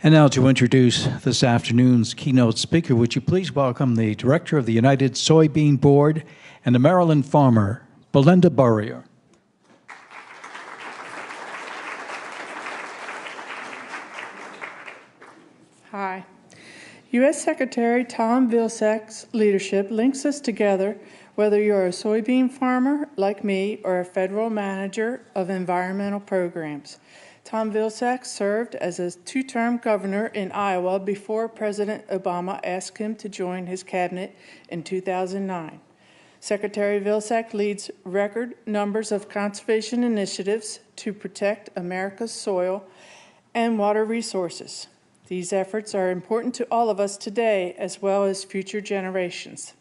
And now to introduce this afternoon's keynote speaker, would you please welcome the Director of the United Soybean Board and a Maryland farmer, Belinda Burrier. Hi. U.S. Secretary Tom Vilsack's leadership links us together, whether you're a soybean farmer like me or a federal manager of environmental programs. Tom Vilsack served as a two-term governor in Iowa before President Obama asked him to join his cabinet in 2009. Secretary Vilsack leads record numbers of conservation initiatives to protect America's soil and water resources. These efforts are important to all of us today as well as future generations.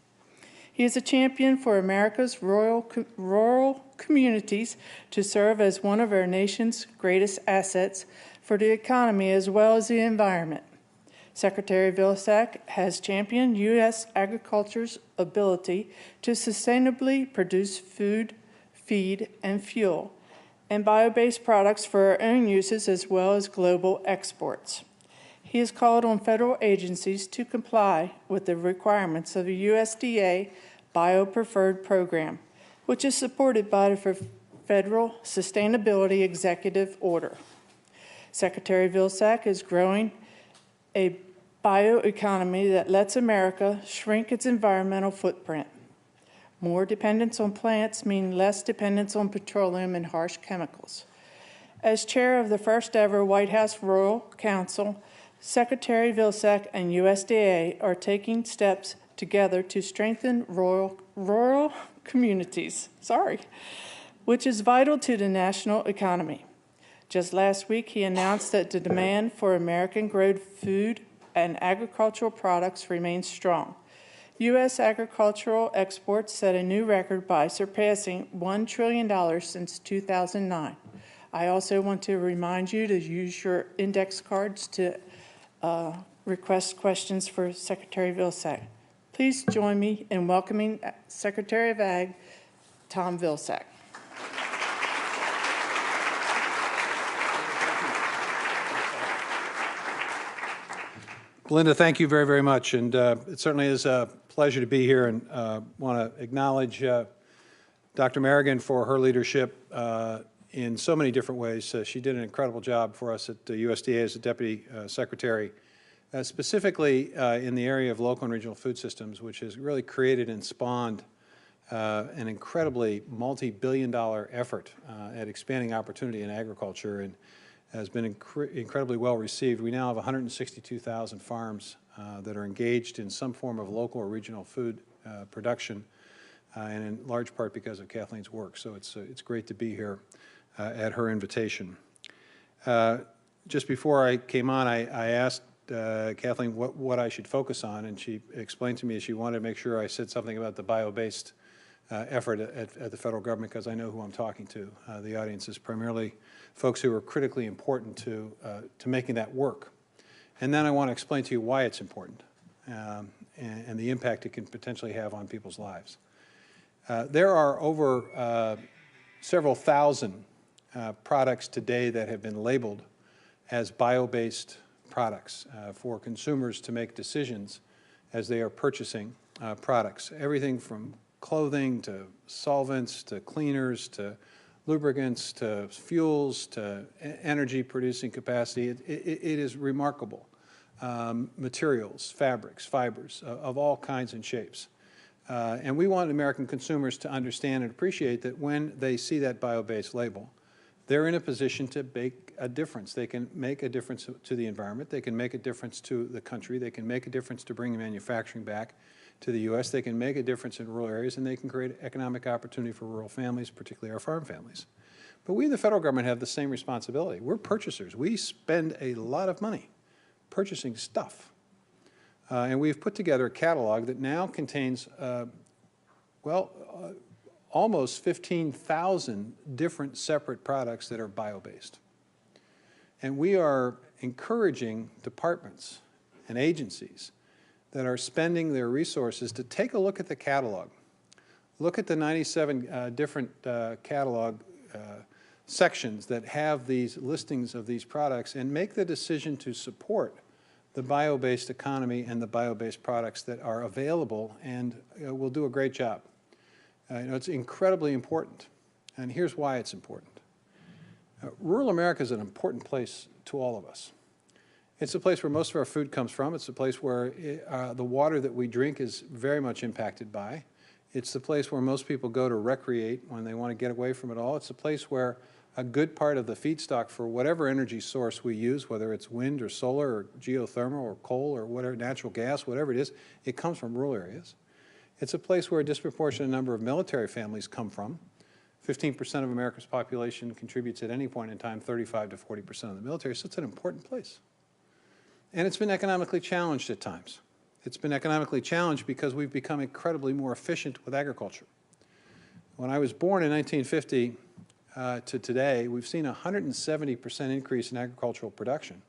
He is a champion for America's rural communities to serve as one of our nation's greatest assets for the economy as well as the environment. Secretary Vilsack has championed U.S. agriculture's ability to sustainably produce food, feed, and fuel, and bio-based products for our own uses as well as global exports. He has called on federal agencies to comply with the requirements of the USDA Bio-Preferred Program, which is supported by the Federal Sustainability Executive Order. Secretary Vilsack is growing a bioeconomy that lets America shrink its environmental footprint. More dependence on plants means less dependence on petroleum and harsh chemicals. As chair of the first ever White House Rural Council, Secretary Vilsack and USDA are taking steps together to strengthen rural communities, which is vital to the national economy. Just last week, he announced that the demand for American-grown food and agricultural products remains strong. U.S. agricultural exports set a new record by surpassing $1 trillion since 2009. I also want to remind you to use your index cards to request questions for Secretary Vilsack. Please join me in welcoming Secretary of Ag, Tom Vilsack. Belinda, thank you very, very much. And it certainly is a pleasure to be here, and want to acknowledge Dr. Merrigan for her leadership in so many different ways. She did an incredible job for us at the USDA as a Deputy Secretary, specifically in the area of local and regional food systems, which has really created and spawned an incredibly multi-billion-dollar effort at expanding opportunity in agriculture, and has been incredibly well received. We now have 162,000 farms that are engaged in some form of local or regional food production, and in large part because of Kathleen's work. So it's great to be here at her invitation. Just before I came on, I asked Kathleen what I should focus on, and she explained to me she wanted to make sure I said something about the bio-based effort at the federal government, because I know who I'm talking to. The audience is primarily folks who are critically important to making that work. And then I want to explain to you why it's important and the impact it can potentially have on people's lives. There are over several thousand products today that have been labeled as bio-based products for consumers to make decisions as they are purchasing products. Everything from clothing to solvents to cleaners to lubricants to fuels to energy producing capacity. It is remarkable. Materials, fabrics, fibers of all kinds and shapes. And we want American consumers to understand and appreciate that when they see that bio-based label, they're in a position to make a difference. They can make a difference to the environment. They can make a difference to the country. They can make a difference to bring manufacturing back to the U.S. They can make a difference in rural areas, and they can create economic opportunity for rural families, particularly our farm families. But we in the federal government have the same responsibility. We're purchasers. We spend a lot of money purchasing stuff. And we've put together a catalog that now contains, almost 15,000 different separate products that are bio-based. And we are encouraging departments and agencies that are spending their resources to take a look at the catalog. Look at the 97 different catalog sections that have these listings of these products and make the decision to support the bio-based economy and the bio-based products that are available and will do a great job. It's incredibly important, and here's why it's important. Rural America is an important place to all of us. It's a place where most of our food comes from. It's a place where the water that we drink is very much impacted by. It's the place where most people go to recreate when they want to get away from it all. It's a place where a good part of the feedstock for whatever energy source we use, whether it's wind or solar or geothermal or coal or whatever, natural gas, whatever it is, it comes from rural areas. It's a place where a disproportionate number of military families come from. 15% of America's population contributes at any point in time 35 to 40% of the military, so it's an important place. And it's been economically challenged at times. It's been economically challenged because we've become incredibly more efficient with agriculture. When I was born in 1950 to today, we've seen a 170% increase in agricultural production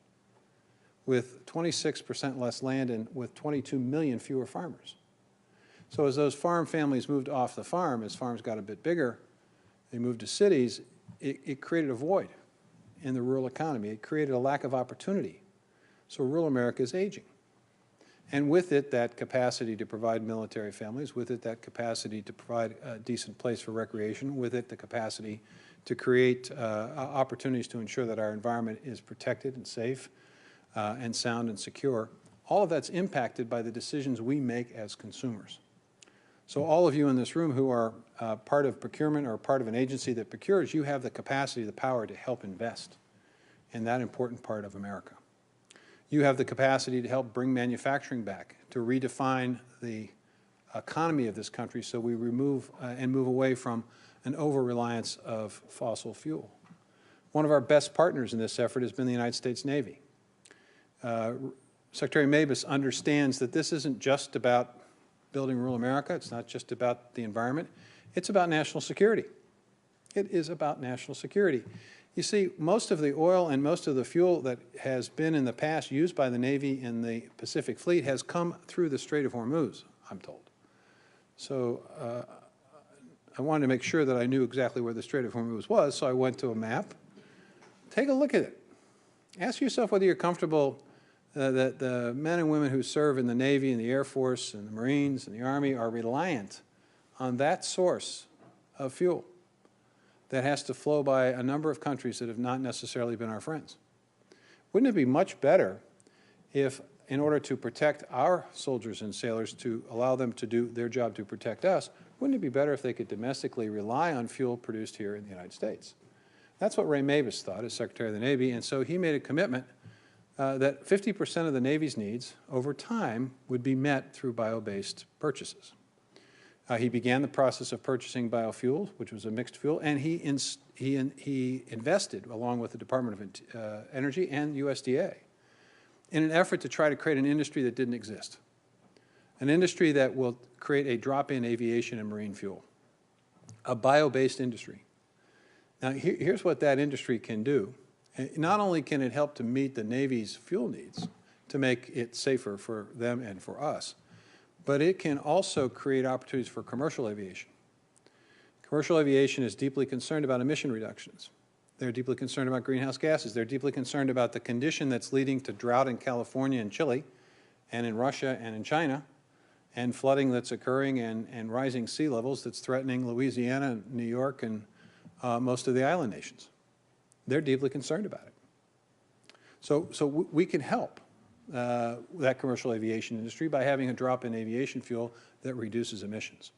with 26% less land and with 22 million fewer farmers. So as those farm families moved off the farm, as farms got a bit bigger, they moved to cities, it created a void in the rural economy. It created a lack of opportunity. So rural America is aging. And with it, that capacity to provide military families, with it, that capacity to provide a decent place for recreation, with it, the capacity to create opportunities to ensure that our environment is protected and safe and sound and secure. All of that's impacted by the decisions we make as consumers. So all of you in this room who are part of procurement or part of an agency that procures, you have the capacity, the power to help invest in that important part of America. You have the capacity to help bring manufacturing back, to redefine the economy of this country so we remove and move away from an over-reliance of fossil fuel. One of our best partners in this effort has been the United States Navy. Secretary Mabus understands that this isn't just about building rural America. It's not just about the environment. It's about national security. It is about national security. You see, most of the oil and most of the fuel that has been in the past used by the Navy in the Pacific Fleet has come through the Strait of Hormuz, I'm told. So I wanted to make sure that I knew exactly where the Strait of Hormuz was, so I went to a map. Take a look at it. Ask yourself whether you're comfortable that the men and women who serve in the Navy and the Air Force and the Marines and the Army are reliant on that source of fuel that has to flow by a number of countries that have not necessarily been our friends. Wouldn't it be much better if, in order to protect our soldiers and sailors, to allow them to do their job to protect us, wouldn't it be better if they could domestically rely on fuel produced here in the United States? That's what Ray Mabus thought as Secretary of the Navy, and so he made a commitment that 50% of the Navy's needs over time would be met through bio-based purchases. He began the process of purchasing biofuels, which was a mixed fuel, and he invested, along with the Department of Energy and USDA, in an effort to try to create an industry that didn't exist, an industry that will create a drop-in aviation and marine fuel, a bio-based industry. Now, here's what that industry can do. Not only can it help to meet the Navy's fuel needs to make it safer for them and for us, but it can also create opportunities for commercial aviation. Commercial aviation is deeply concerned about emission reductions. They're deeply concerned about greenhouse gases. They're deeply concerned about the condition that's leading to drought in California and Chile and in Russia and in China, and flooding that's occurring and rising sea levels that's threatening Louisiana, New York, and most of the island nations. They're deeply concerned about it. So we can help that commercial aviation industry by having a drop-in aviation fuel that reduces emissions.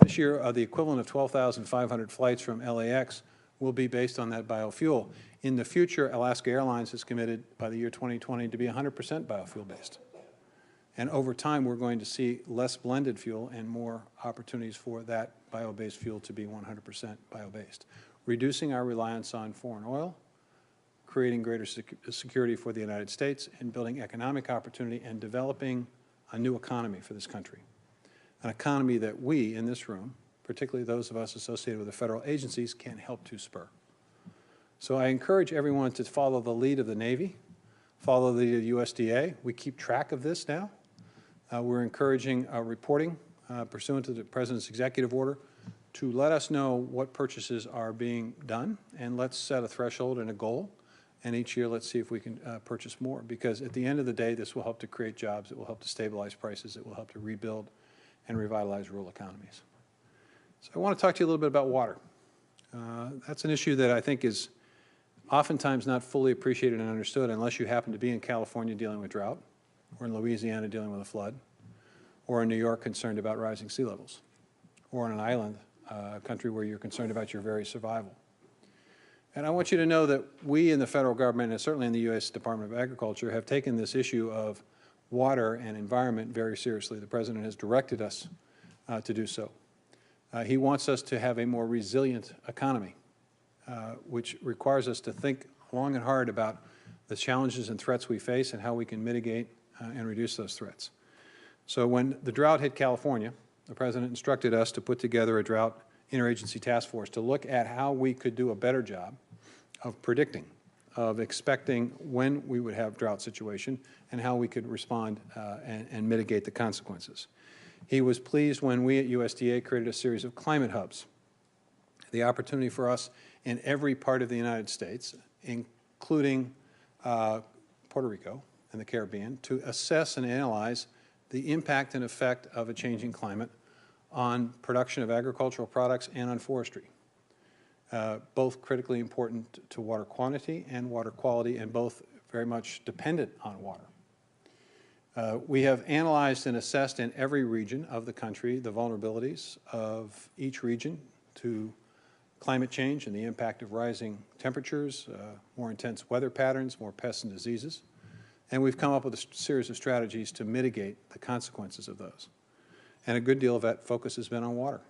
This year, the equivalent of 12,500 flights from LAX will be based on that biofuel. In the future, Alaska Airlines has committed by the year 2020 to be 100% biofuel-based. And over time, we're going to see less blended fuel and more opportunities for that bio-based fuel to be 100% bio-based, reducing our reliance on foreign oil, creating greater security for the United States, and building economic opportunity and developing a new economy for this country, an economy that we in this room, particularly those of us associated with the federal agencies, can help to spur. So I encourage everyone to follow the lead of the Navy, follow the lead of USDA. We keep track of this now. We're encouraging reporting pursuant to the President's executive order to let us know what purchases are being done, and let's set a threshold and a goal, and each year let's see if we can purchase more, because at the end of the day, this will help to create jobs, it will help to stabilize prices, it will help to rebuild and revitalize rural economies. So I want to talk to you a little bit about water. That's an issue that I think is oftentimes not fully appreciated and understood unless you happen to be in California dealing with drought, or in Louisiana dealing with a flood, or in New York concerned about rising sea levels, or on an island, country where you're concerned about your very survival. And I want you to know that we in the federal government, and certainly in the U.S. Department of Agriculture, have taken this issue of water and environment very seriously. The President has directed us to do so. He wants us to have a more resilient economy, which requires us to think long and hard about the challenges and threats we face and how we can mitigate and reduce those threats. So when the drought hit California, the President instructed us to put together a drought interagency task force to look at how we could do a better job of predicting, of expecting when we would have drought situation and how we could respond and mitigate the consequences. He was pleased when we at USDA created a series of climate hubs, the opportunity for us in every part of the United States, including Puerto Rico and the Caribbean, to assess and analyze the impact and effect of a changing climate on production of agricultural products and on forestry, both critically important to water quantity and water quality, and both very much dependent on water. We have analyzed and assessed in every region of the country the vulnerabilities of each region to climate change and the impact of rising temperatures, more intense weather patterns, more pests and diseases. And we've come up with a series of strategies to mitigate the consequences of those. And a good deal of that focus has been on water.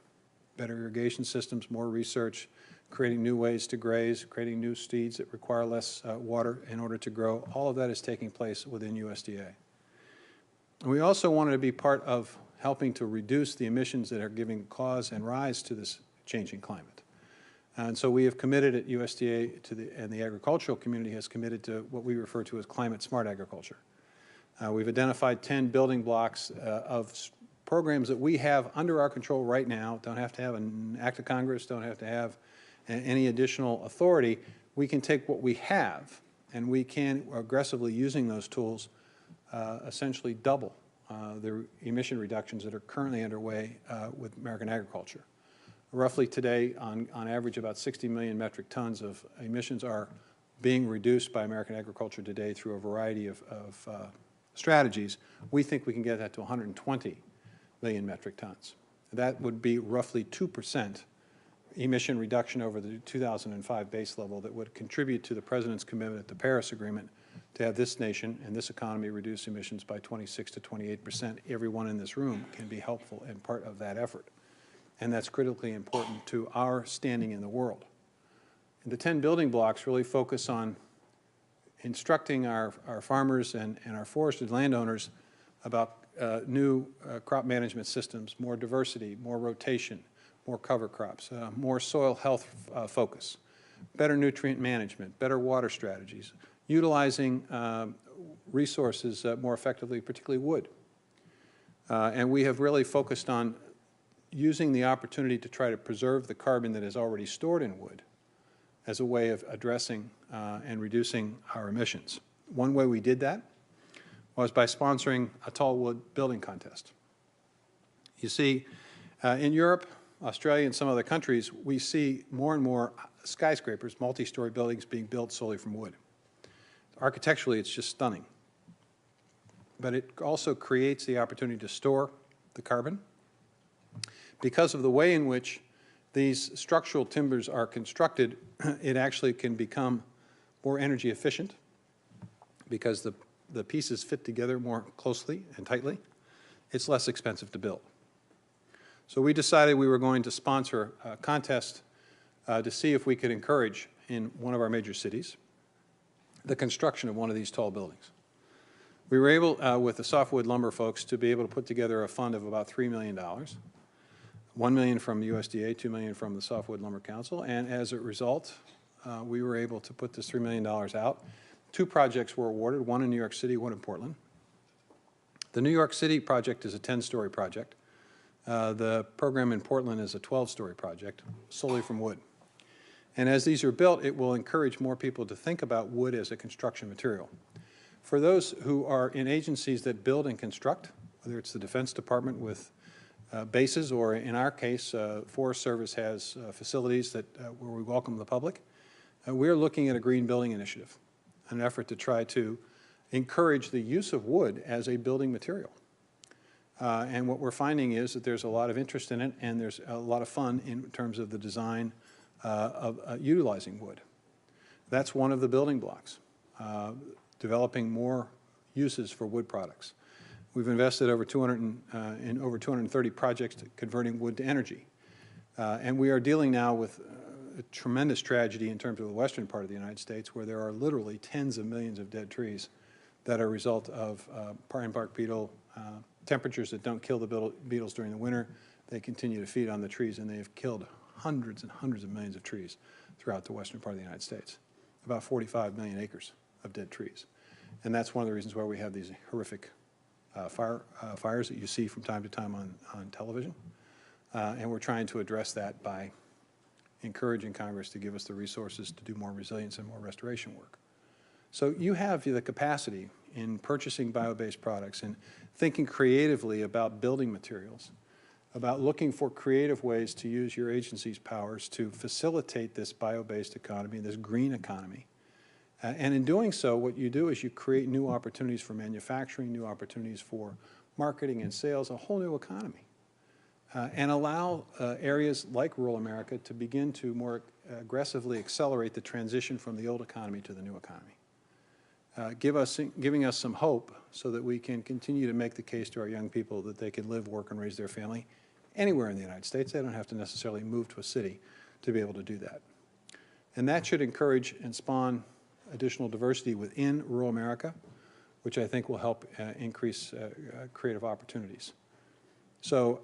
Better irrigation systems, more research, creating new ways to graze, creating new seeds that require less water in order to grow. All of that is taking place within USDA. And we also wanted to be part of helping to reduce the emissions that are giving cause and rise to this changing climate. And so we have committed at USDA and the agricultural community has committed to what we refer to as climate smart agriculture. We've identified 10 building blocks of programs that we have under our control right now, don't have to have an act of Congress, don't have to have any additional authority. We can take what we have and we can, aggressively using those tools, essentially double the emission reductions that are currently underway with American agriculture. Roughly today, on average, about 60 million metric tons of emissions are being reduced by American agriculture today through a variety of strategies. We think we can get that to 120 million metric tons. That would be roughly 2% emission reduction over the 2005 base level that would contribute to the President's commitment at the Paris Agreement to have this nation and this economy reduce emissions by 26 to 28%. Everyone in this room can be helpful and part of that effort. And that's critically important to our standing in the world. And the 10 building blocks really focus on instructing our farmers and our forested landowners about new crop management systems, more diversity, more rotation, more cover crops, more soil health focus, better nutrient management, better water strategies, utilizing resources more effectively, particularly wood. And we have really focused on using the opportunity to try to preserve the carbon that is already stored in wood as a way of addressing and reducing our emissions. One way we did that was by sponsoring a tall wood building contest. You see, in Europe, Australia, and some other countries, we see more and more skyscrapers, multi-story buildings being built solely from wood. Architecturally, it's just stunning. But it also creates the opportunity to store the carbon. Because of the way in which these structural timbers are constructed, it actually can become more energy efficient because the pieces fit together more closely and tightly. It's less expensive to build. So we decided we were going to sponsor a contest to see if we could encourage in one of our major cities the construction of one of these tall buildings. We were able, with the softwood lumber folks, to be able to put together a fund of about $3 million. $1 million from USDA, $2 million from the Softwood Lumber Council, and as a result, we were able to put this $3 million out. 2 projects were awarded, one in New York City, one in Portland. The New York City project is a 10-story project. The program in Portland is a 12-story project, solely from wood. And as these are built, it will encourage more people to think about wood as a construction material. For those who are in agencies that build and construct, whether it's the Defense Department with bases, or in our case, Forest Service has facilities that where we welcome the public, we're looking at a green building initiative, an effort to try to encourage the use of wood as a building material. And what we're finding is that there's a lot of interest in it, and there's a lot of fun in terms of the design of utilizing wood. That's one of the building blocks, developing more uses for wood products. We've invested over in over 230 projects converting wood to energy. And we are dealing now with a tremendous tragedy in terms of the western part of the United States, where there are literally tens of millions of dead trees that are a result of pine bark beetle, temperatures that don't kill the beetles during the winter. They continue to feed on the trees, and they have killed hundreds and hundreds of millions of trees throughout the western part of the United States, about 45 million acres of dead trees. And that's one of the reasons why we have these horrific fires that you see from time to time on television. And we're trying to address that by encouraging Congress to give us the resources to do more resilience and more restoration work. So you have the capacity in purchasing bio-based products and thinking creatively about building materials, about looking for creative ways to use your agency's powers to facilitate this bio-based economy, this green economy. And in doing so, what you do is you create new opportunities for manufacturing, new opportunities for marketing and sales, a whole new economy. And allow areas like rural America to begin to more aggressively accelerate the transition from the old economy to the new economy. Giving us some hope so that we can continue to make the case to our young people that they can live, work, and raise their family anywhere in the United States. They don't have to necessarily move to a city to be able to do that. And that should encourage and spawn additional diversity within rural America, which I think will help increase creative opportunities. So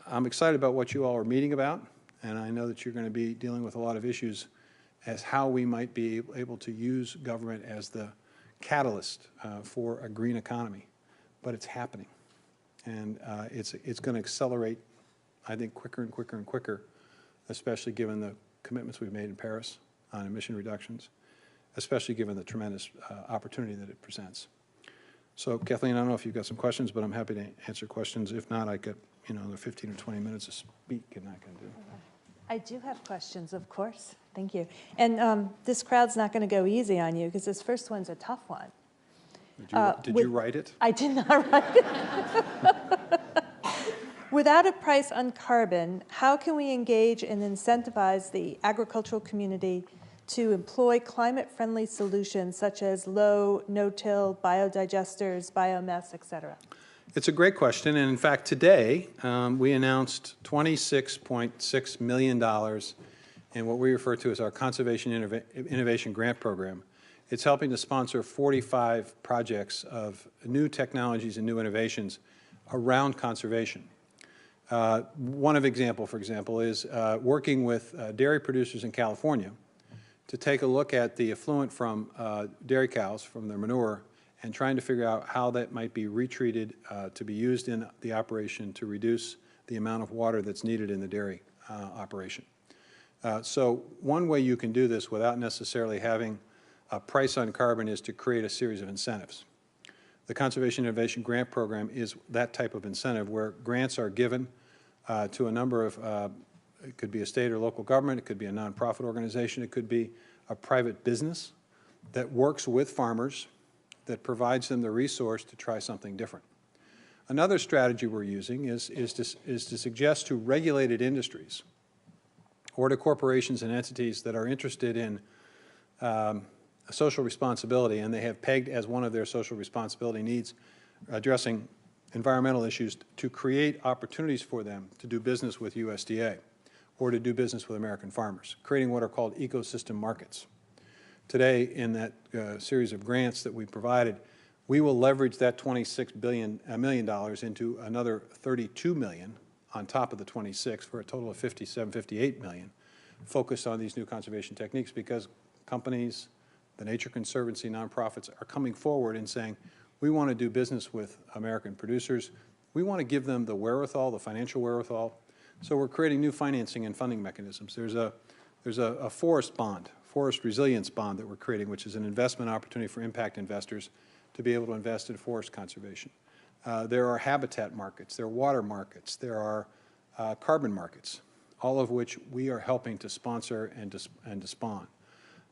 I'm excited about what you all are meeting about, and I know that you're going to be dealing with a lot of issues as how we might be able to use government as the catalyst for a green economy. But it's happening, and it's going to accelerate, I think, quicker and quicker and quicker, especially given the commitments we've made in Paris on emission reductions, especially given the tremendous opportunity that it presents. So, Kathleen, I don't know if you've got some questions, but I'm happy to answer questions. If not, I got another 15 or 20 minutes to speak, and I can do. I do have questions, of course. Thank you. And this crowd's not going to go easy on you because this first one's a tough one. Did you write it? I did not write it. Without a price on carbon, how can we engage and incentivize the agricultural community to employ climate-friendly solutions such as low, no-till, biodigesters, biomass, et cetera? It's a great question, and in fact, today we announced $26.6 million in what we refer to as our Conservation Innovation Grant Program. It's helping to sponsor 45 projects of new technologies and new innovations around conservation. One example, for example, is working with dairy producers in California to take a look at the effluent from dairy cows, from their manure, and trying to figure out how that might be retreated to be used in the operation to reduce the amount of water that's needed in the dairy operation. So one way you can do this without necessarily having a price on carbon is to create a series of incentives. The Conservation Innovation Grant Program is that type of incentive where grants are given to a number of, it could be a state or local government, it could be a nonprofit organization, it could be a private business that works with farmers, that provides them the resource to try something different. Another strategy we're using is to suggest to regulated industries or to corporations and entities that are interested in social responsibility, and they have pegged as one of their social responsibility needs addressing environmental issues, to create opportunities for them to do business with USDA or to do business with American farmers, creating what are called ecosystem markets. Today, in that series of grants that we provided, we will leverage that $26 million into another $32 million on top of the 26 for a total of 57, 58 million, focused on these new conservation techniques, because companies, the Nature Conservancy, nonprofits are coming forward and saying, we want to do business with American producers. We want to give them the wherewithal, the financial wherewithal. So we're creating new financing and funding mechanisms. There's a forest bond, forest resilience bond that we're creating, which is an investment opportunity for impact investors to be able to invest in forest conservation. There are habitat markets, there are water markets, there are carbon markets, all of which we are helping to sponsor and to spawn.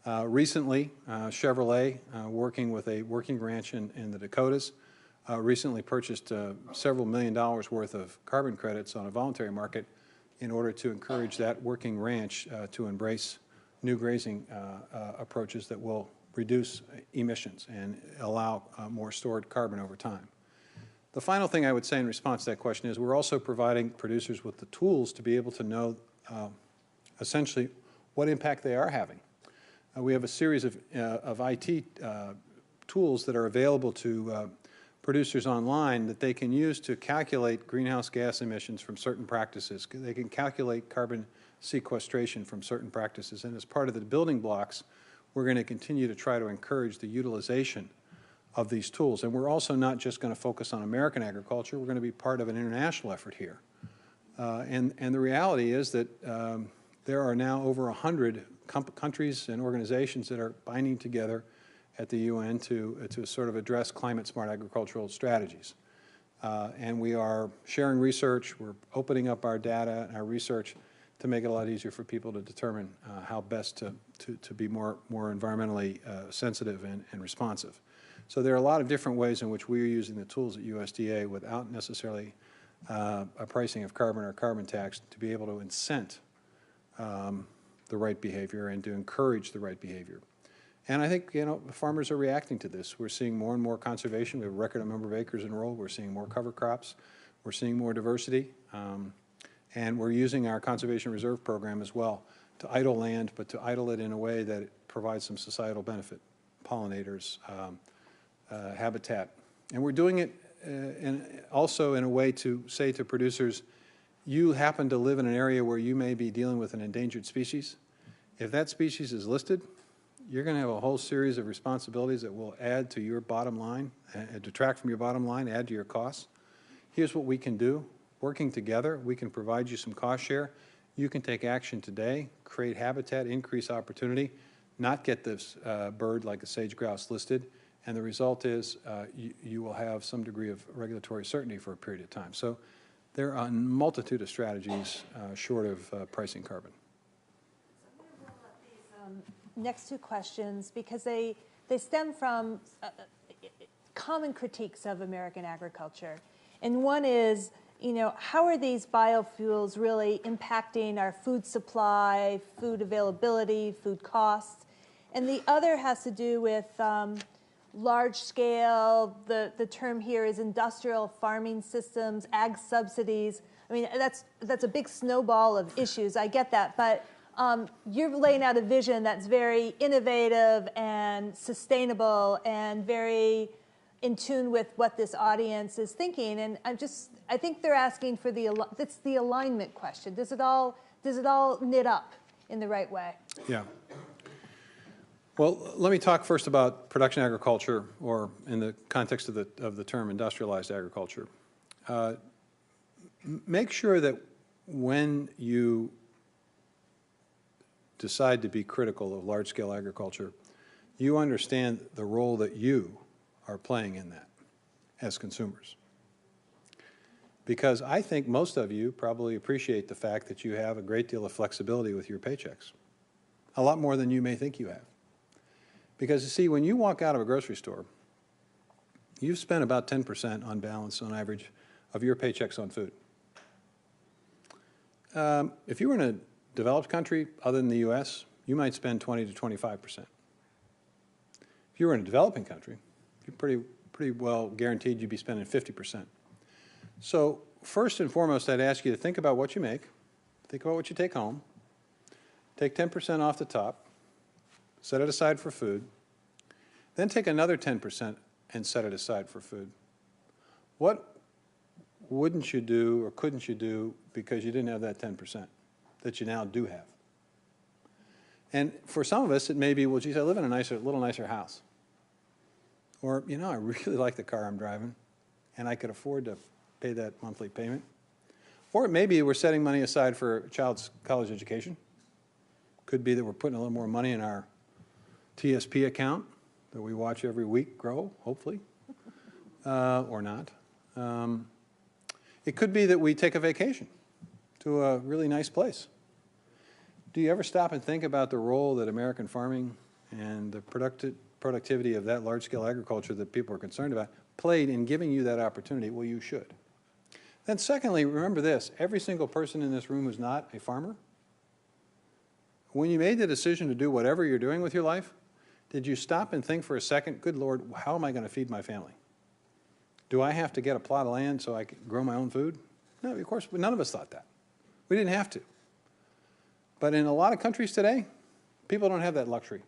Recently, Chevrolet, working with a working ranch in the Dakotas, recently purchased several $1 million worth of carbon credits on a voluntary market in order to encourage that working ranch to embrace new grazing approaches that will reduce emissions and allow more stored carbon over time. The final thing I would say in response to that question is we're also providing producers with the tools to be able to know essentially what impact they are having. We have a series of IT tools that are available to producers online that they can use to calculate greenhouse gas emissions from certain practices. They can calculate carbon sequestration from certain practices. And as part of the building blocks, we're going to continue to try to encourage the utilization of these tools. And we're also not just going to focus on American agriculture. We're going to be part of an international effort here. And the reality is that there are now over 100 countries and organizations that are binding together at the UN to sort of address climate-smart agricultural strategies. And we are sharing research. We're opening up our data and our research to make it a lot easier for people to determine how best to be more environmentally sensitive and responsive. So there are a lot of different ways in which we are using the tools at USDA without necessarily a pricing of carbon or carbon tax to be able to incent the right behavior and to encourage the right behavior. And I think, farmers are reacting to this. We're seeing more and more conservation. We have a record number of acres enrolled. We're seeing more cover crops. We're seeing more diversity. And we're using our conservation reserve program as well to idle land, but to idle it in a way that it provides some societal benefit, pollinators, habitat. And we're doing it also in a way to say to producers, you happen to live in an area where you may be dealing with an endangered species. If that species is listed, you're going to have a whole series of responsibilities that will add to your bottom line, detract from your bottom line, add to your costs. Here's what we can do. Working together, we can provide you some cost share. You can take action today, create habitat, increase opportunity, not get this bird like a sage grouse listed, and the result is you will have some degree of regulatory certainty for a period of time. So there are a multitude of strategies short of pricing carbon. So I'm going to roll up these next two questions because they stem from common critiques of American agriculture. And one is, how are these biofuels really impacting our food supply, food availability, food costs? And the other has to do with large scale, the term here is industrial farming systems, ag subsidies. I mean, that's a big snowball of issues, I get that, but you're laying out a vision that's very innovative and sustainable and very in tune with what this audience is thinking. And I think they're asking for it's the alignment question. Does it all knit up in the right way? Yeah. Well, let me talk first about production agriculture, or in the context of the term industrialized agriculture. Make sure that when you decide to be critical of large-scale agriculture, you understand the role that you are playing in that as consumers. Because I think most of you probably appreciate the fact that you have a great deal of flexibility with your paychecks, a lot more than you may think you have. Because, you see, when you walk out of a grocery store, you've spent about 10% on balance, on average, of your paychecks on food. If you were in a developed country other than the U.S., you might spend 20 to 25%. If you were in a developing country, you're pretty well guaranteed you'd be spending 50%. So first and foremost, I'd ask you to think about what you make, think about what you take home, take 10% off the top, set it aside for food, then take another 10% and set it aside for food. What wouldn't you do or couldn't you do because you didn't have that 10% that you now do have? And for some of us, it may be, well, geez, I live in a little nicer house. Or, I really like the car I'm driving, and I could afford to pay that monthly payment. Or maybe we're setting money aside for a child's college education. Could be that we're putting a little more money in our TSP account that we watch every week grow, hopefully, or not. It could be that we take a vacation to a really nice place. Do you ever stop and think about the role that American farming and the productivity of that large-scale agriculture that people are concerned about played in giving you that opportunity? Well, you should. Then secondly, remember this, every single person in this room who's not a farmer, when you made the decision to do whatever you're doing with your life, did you stop and think for a second, good Lord, how am I going to feed my family? Do I have to get a plot of land so I can grow my own food? No, of course, none of us thought that. We didn't have to. But in a lot of countries today, people don't have that luxury.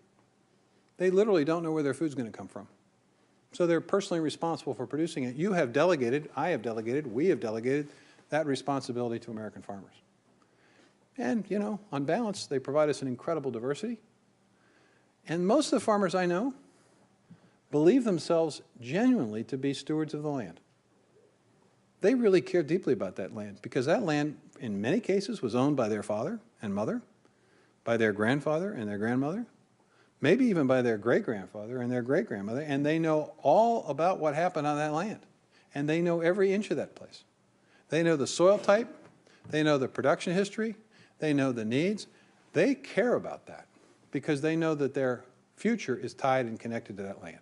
They literally don't know where their food's going to come from. So they're personally responsible for producing it. You have delegated, I have delegated, we have delegated that responsibility to American farmers. And, you know, on balance, they provide us an incredible diversity. And most of the farmers I know believe themselves genuinely to be stewards of the land. They really care deeply about that land because that land, in many cases, was owned by their father and mother, by their grandfather and their grandmother, maybe even by their great-grandfather and their great-grandmother, and they know all about what happened on that land. And they know every inch of that place. They know the soil type, they know the production history, they know the needs. They care about that because they know that their future is tied and connected to that land.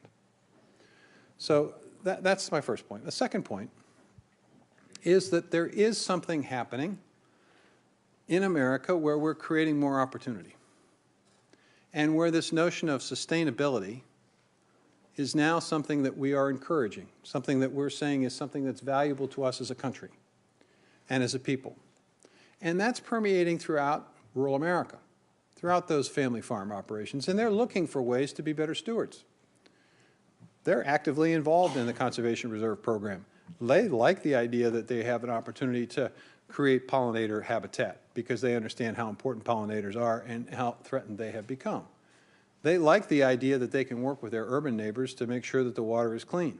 So that's my first point. The second point is that there is something happening in America where we're creating more opportunity and where this notion of sustainability is now something that we are encouraging, something that we're saying is something that's valuable to us as a country and as a people. And that's permeating throughout rural America, throughout those family farm operations, and they're looking for ways to be better stewards. They're actively involved in the Conservation Reserve Program. They like the idea that they have an opportunity to create pollinator habitat because they understand how important pollinators are and how threatened they have become. They like the idea that they can work with their urban neighbors to make sure that the water is clean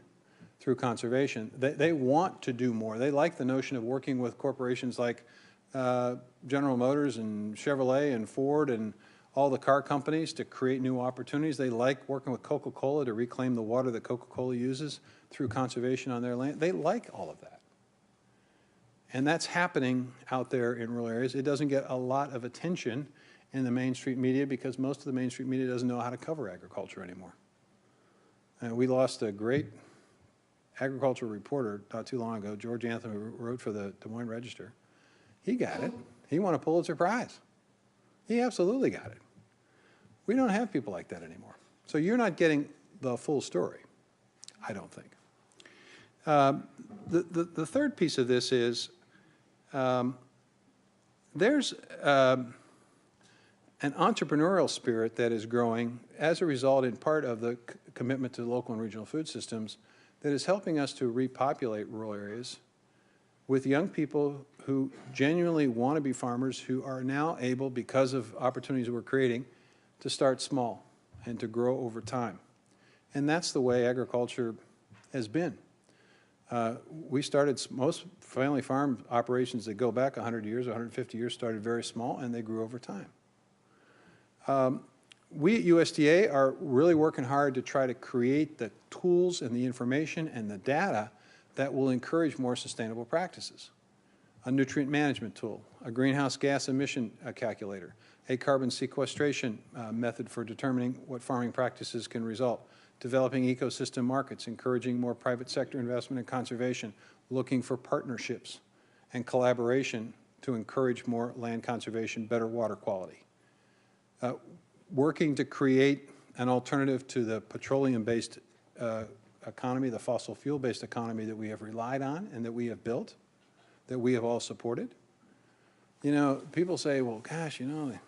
through conservation. They want to do more. They like the notion of working with corporations like General Motors and Chevrolet and Ford and all the car companies to create new opportunities. They like working with Coca-Cola to reclaim the water that Coca-Cola uses through conservation on their land. They like all of that. And that's happening out there in rural areas. It doesn't get a lot of attention in the mainstream media because most of the mainstream media doesn't know how to cover agriculture anymore. And we lost a great agricultural reporter not too long ago, George Anthony, who wrote for the Des Moines Register. He got it. He won a Pulitzer Prize. He absolutely got it. We don't have people like that anymore. So you're not getting the full story, I don't think. The third piece of this is there's an entrepreneurial spirit that is growing as a result in part of the commitment to local and regional food systems that is helping us to repopulate rural areas with young people who genuinely want to be farmers who are now able, because of opportunities we're creating, to start small and to grow over time. And that's the way agriculture has been. We started, most family farm operations that go back 100 years, 150 years, started very small, and they grew over time. We at USDA are really working hard to try to create the tools and the information and the data that will encourage more sustainable practices. A nutrient management tool, a greenhouse gas emission calculator, a carbon sequestration method for determining what farming practices can result, developing ecosystem markets, encouraging more private sector investment in conservation, looking for partnerships and collaboration to encourage more land conservation, better water quality. Working to create an alternative to the petroleum-based economy, the fossil fuel-based economy that we have relied on and that we have built, that we have all supported. You know, people say, well, gosh, you know, they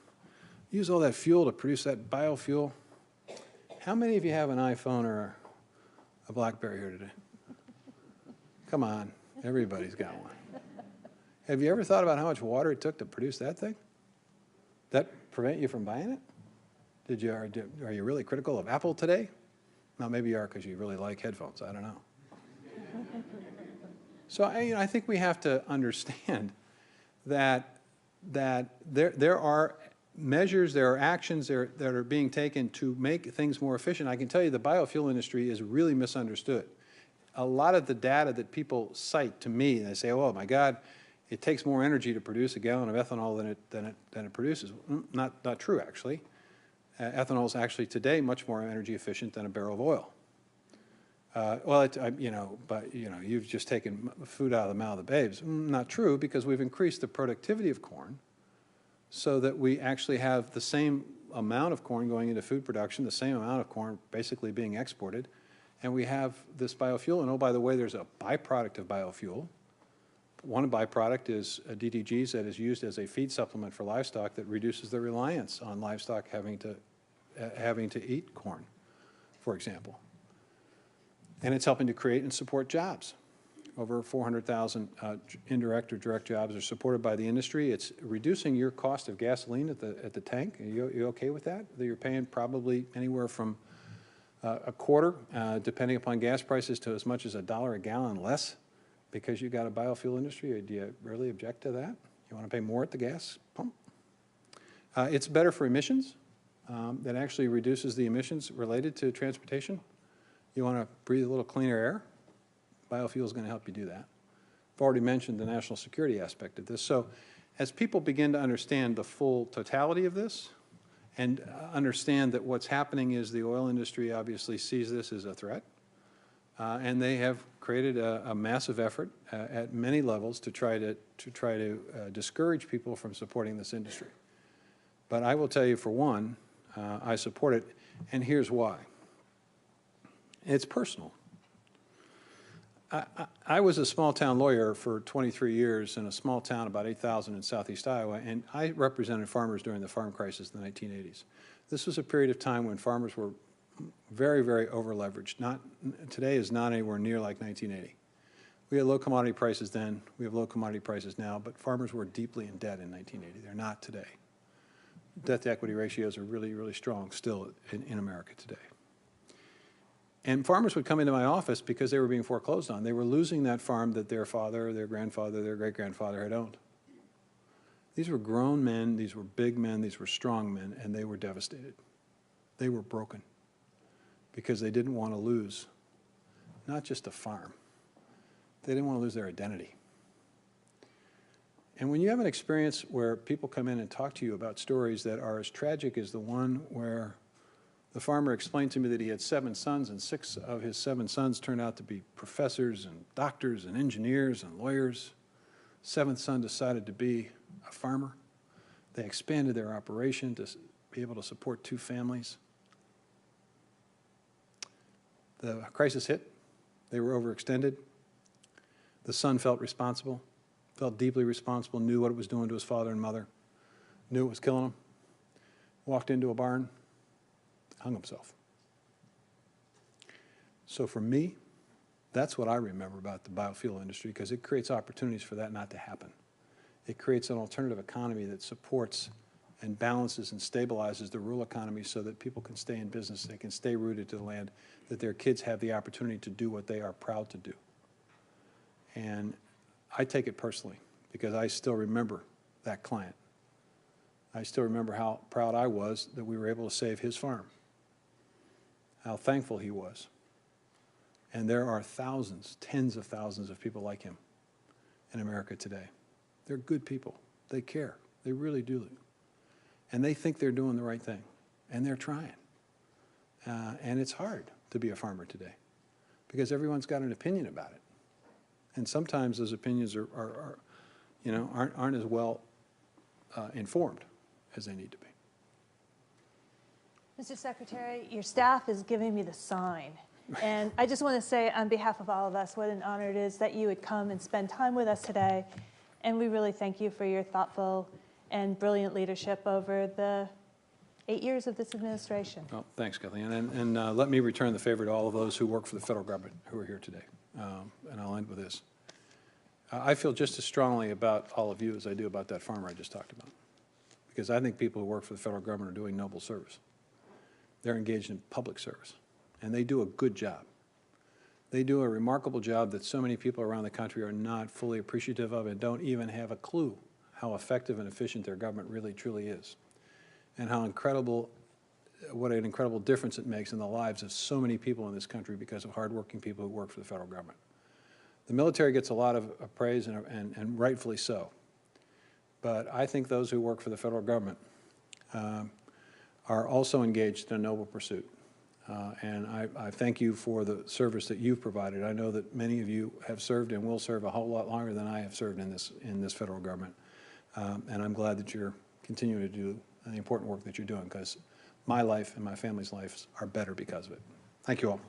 use all that fuel to produce that biofuel. How many of you have an iPhone or a BlackBerry here today? Come on, everybody's got one. Have you ever thought about how much water it took to produce that thing? That prevent you from buying it? Are you really critical of Apple today? No, maybe you are because you really like headphones. I don't know. So I think we have to understand that there are measures, there are actions that are being taken to make things more efficient. I can tell you the biofuel industry is really misunderstood. A lot of the data that people cite to me, they say, oh my God, it takes more energy to produce a gallon of ethanol than it produces. Not true, actually. Ethanol is actually today much more energy efficient than a barrel of oil. You've just taken food out of the mouth of the babes. Not true, because we've increased the productivity of corn so that we actually have the same amount of corn going into food production, the same amount of corn basically being exported, and we have this biofuel. And oh, by the way, there's a byproduct of biofuel. One byproduct is DDGs that is used as a feed supplement for livestock that reduces the reliance on livestock having to eat corn, for example. And it's helping to create and support jobs. Over 400,000 indirect or direct jobs are supported by the industry. It's reducing your cost of gasoline at the tank. Are you okay with that? That you're paying probably anywhere from a quarter, depending upon gas prices, to as much as $1 a gallon less because you've got a biofuel industry? Or do you really object to that? You want to pay more at the gas pump? It's better for emissions. That actually reduces the emissions related to transportation. You want to breathe a little cleaner air? Biofuel is going to help you do that. I've already mentioned the national security aspect of this. So as people begin to understand the full totality of this and understand that what's happening is the oil industry obviously sees this as a threat, and they have created a massive effort at many levels to try to discourage people from supporting this industry. But I will tell you, for one, I support it, and here's why. It's personal. I was a small-town lawyer for 23 years in a small town, about 8,000 in southeast Iowa, and I represented farmers during the farm crisis in the 1980s. This was a period of time when farmers were very, very over-leveraged. Today is not anywhere near like 1980. We had low commodity prices then. We have low commodity prices now, but farmers were deeply in debt in 1980. They're not today. Debt-to-equity ratios are really, really strong still in America today. And farmers would come into my office because they were being foreclosed on. They were losing that farm that their father, their grandfather, their great-grandfather had owned. These were grown men, these were big men, these were strong men, and they were devastated. They were broken because they didn't want to lose not just a farm. They didn't want to lose their identity. And when you have an experience where people come in and talk to you about stories that are as tragic as the one where the farmer explained to me that he had 7 sons, and 6 of his 7 sons turned out to be professors and doctors and engineers and lawyers. 7th son decided to be a farmer. They expanded their operation to be able to support 2 families. The crisis hit. They were overextended. The son felt responsible, felt deeply responsible, knew what it was doing to his father and mother, knew it was killing him, walked into a barn, hung himself. So for me, that's what I remember about the biofuel industry, because it creates opportunities for that not to happen. It creates an alternative economy that supports and balances and stabilizes the rural economy so that people can stay in business, they can stay rooted to the land, that their kids have the opportunity to do what they are proud to do. And I take it personally because I still remember that client. I still remember how proud I was that we were able to save his farm, how thankful he was. And there are thousands, tens of thousands of people like him in America today. They're good people. They care. They really do. And they think they're doing the right thing. And they're trying. And it's hard to be a farmer today because everyone's got an opinion about it. And sometimes those opinions aren't as well informed as they need to be. Mr. Secretary, your staff is giving me the sign. And I just want to say on behalf of all of us what an honor it is that you would come and spend time with us today. And we really thank you for your thoughtful and brilliant leadership over the 8 years of this administration. Well, thanks, Kathleen. And let me return the favor to all of those who work for the federal government who are here today. And I'll end with this. I feel just as strongly about all of you as I do about that farmer I just talked about. Because I think people who work for the federal government are doing noble service. They're engaged in public service. And they do a good job. They do a remarkable job that so many people around the country are not fully appreciative of and don't even have a clue how effective and efficient their government really truly is, and what an incredible difference it makes in the lives of so many people in this country because of hardworking people who work for the federal government. The military gets a lot of praise, and rightfully so. But I think those who work for the federal government are also engaged in a noble pursuit. And I thank you for the service that you've provided. I know that many of you have served and will serve a whole lot longer than I have served in this federal government. And I'm glad that you're continuing to do the important work that you're doing, because my life and my family's lives are better because of it. Thank you all.